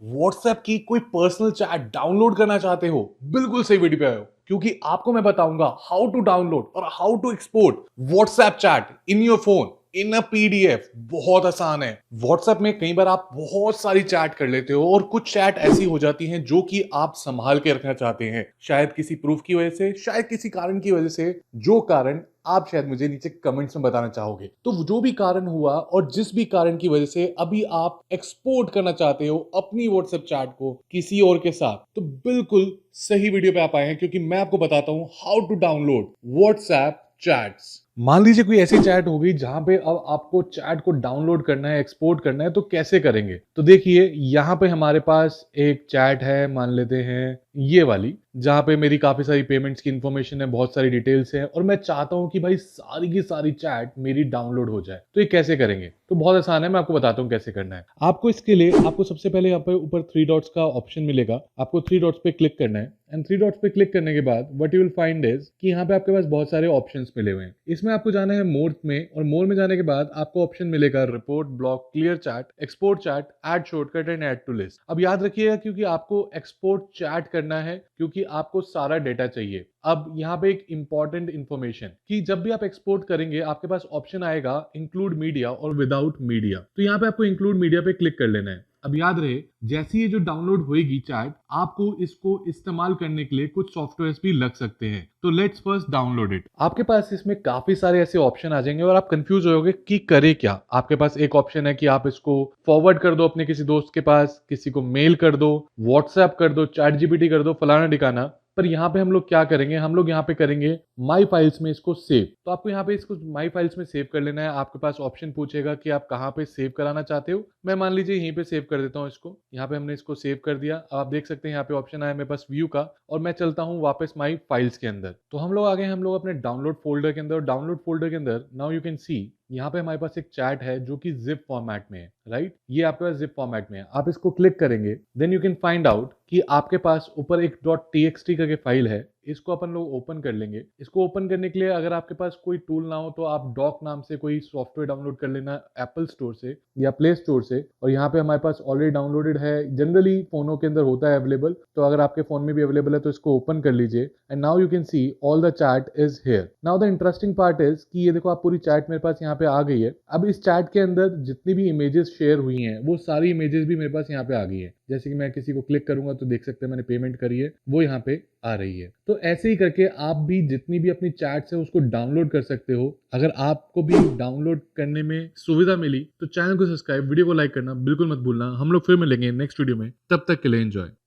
WhatsApp की कोई personal chat download करना चाहते हो? बिल्कुल सही वीडियो पे आए हो, क्योंकि आपको मैं बताऊंगा हाउ टू डाउनलोड और how to export WhatsApp chat in your phone in a PDF. बहुत आसान है। व्हाट्सएप में कई बार आप बहुत सारी चैट कर लेते हो और कुछ चैट ऐसी हो जाती हैं जो कि आप संभाल के रखना चाहते हैं, शायद किसी प्रूफ की वजह से, शायद किसी कारण की वजह से, जो कारण आप शायद मुझे नीचे कमेंट्स में बताना चाहोगे। तो जो भी कारण हुआ और जिस भी कारण की वजह से अभी आप एक्सपोर्ट करना चाहते हो अपनी व्हाट्सएप चैट को किसी और के साथ, तो बिल्कुल सही वीडियो पे आप आए हैं, क्योंकि मैं आपको बताता हूं how to download WhatsApp chats. मान लीजिए कोई ऐसी चैट हो गई जहां पे अब आपको चैट को डाउनलोड करना है, एक्सपोर्ट करना है, तो कैसे करेंगे? तो देखिए, यहां पे हमारे पास एक चैट है, मान लेते हैं ये वाली, जहां पे मेरी काफी सारी पेमेंट्स की इंफॉर्मेशन है, बहुत सारी डिटेल्स है, और मैं चाहता हूं कि भाई सारी की सारी चैट मेरी डाउनलोड हो जाए। तो ये कैसे करेंगे? तो बहुत आसान है, मैं आपको बताता हूं कैसे करना है। आपको इसके लिए आपको सबसे पहले यहाँ पे ऊपर थ्री डॉट्स का ऑप्शन मिलेगा, आपको थ्री डॉट्स पे क्लिक करना है। एंड थ्री डॉट्स पे क्लिक करने के बाद what you will find is कि यहाँ पे आपके पास बहुत सारे ऑप्शंस मिले हुए हैं। इसमें आपको जाना है मोर में, और मोर में जाने के बाद आपको ऑप्शन मिलेगा report, block, clear chat, export chat, add shortcut and add to list. अब याद रखिएगा, क्योंकि आपको एक्सपोर्ट चैट करना है, क्योंकि आपको सारा डेटा चाहिए। अब यहाँ पे एक इंपॉर्टेंट इंफॉर्मेशन कि जब भी आप एक्सपोर्ट करेंगे आपके पास ऑप्शन आएगा इंक्लूड मीडिया और विदाउट मीडिया। तो यहाँ पे आपको इंक्लूड मीडिया पे क्लिक कर लेना है। अब याद रहे, जैसे ये जो डाउनलोड होएगी चैट, आपको इसको इस्तेमाल करने के लिए कुछ सॉफ्टवेयर्स भी लग सकते हैं। तो लेट्स फर्स्ट डाउनलोड इट। आपके पास इसमें काफी सारे ऐसे ऑप्शन आ जाएंगे और आप कंफ्यूज होगे कि करे क्या। आपके पास एक ऑप्शन है कि आप इसको फॉरवर्ड कर दो अपने किसी दोस्त के पास, किसी को मेल कर दो, व्हाट्सएप कर दो, चैट जीपीटी कर दो, फलाना ठिकाना। पर यहाँ पे हम लोग क्या करेंगे? हम लोग यहाँ पे करेंगे माई फाइल्स में इसको सेव। तो आपको यहाँ पे इसको माई फाइल्स में सेव कर लेना है। आपके पास ऑप्शन पूछेगा कि आप कहाँ पे सेव कराना चाहते हो। मैं मान लीजिए यहीं पे सेव कर देता हूँ इसको। यहाँ पे हमने इसको सेव कर दिया। आप देख सकते हैं यहाँ पे ऑप्शन आया मेरे पास व्यू का, और मैं चलता हूँ वापस माई फाइल्स के अंदर। तो हम लोग आ गए, हम लोग अपने डाउनलोड फोल्डर के अंदर। डाउनलोड फोल्डर के अंदर नाउ यू कैन सी यहाँ पे हमारे पास एक चैट है जो कि जिप फॉर्मेट में है, राइट? ये आपके पास जिप फॉर्मेट में है। आप इसको क्लिक करेंगे, then you can find out कि आपके पास ऊपर एक .txt करके फाइल है। इसको अपन लोग ओपन कर लेंगे। इसको ओपन करने के लिए अगर आपके पास कोई टूल ना हो तो आप डॉक नाम से कोई सॉफ्टवेयर डाउनलोड कर लेना एप्पल स्टोर से या प्ले स्टोर से। और यहाँ पे हमारे पास ऑलरेडी डाउनलोडेड है, जनरली फोनों के अंदर होता है अवेलेबल। तो अगर आपके फोन में भी अवेलेबल है तो इसको ओपन कर लीजिए। And now you can see all the chat is here. Now the interesting part is कि ये देखो, आप पूरी चैट मेरे पास यहाँ पे आ गई है। अब इस चैट के अंदर जितनी भी इमेजेस शेयर हुई हैं वो सारी इमेजेस भी मेरे पास यहाँ पे आ गई है। जैसे कि मैं किसी को क्लिक करूंगा तो देख सकते हैं मैंने पेमेंट करी है, वो यहाँ पे आ रही है। तो ऐसे ही करके आप भी जितनी भी अपनी चैट्स है उसको डाउनलोड कर सकते हो। अगर आपको भी डाउनलोड करने में सुविधा मिली तो चैनल को सब्सक्राइब, वीडियो को लाइक करना बिल्कुल मत भूलना। हम लोग फिर मिलेंगे नेक्स्ट वीडियो में, तब तक के लिए एंजॉय।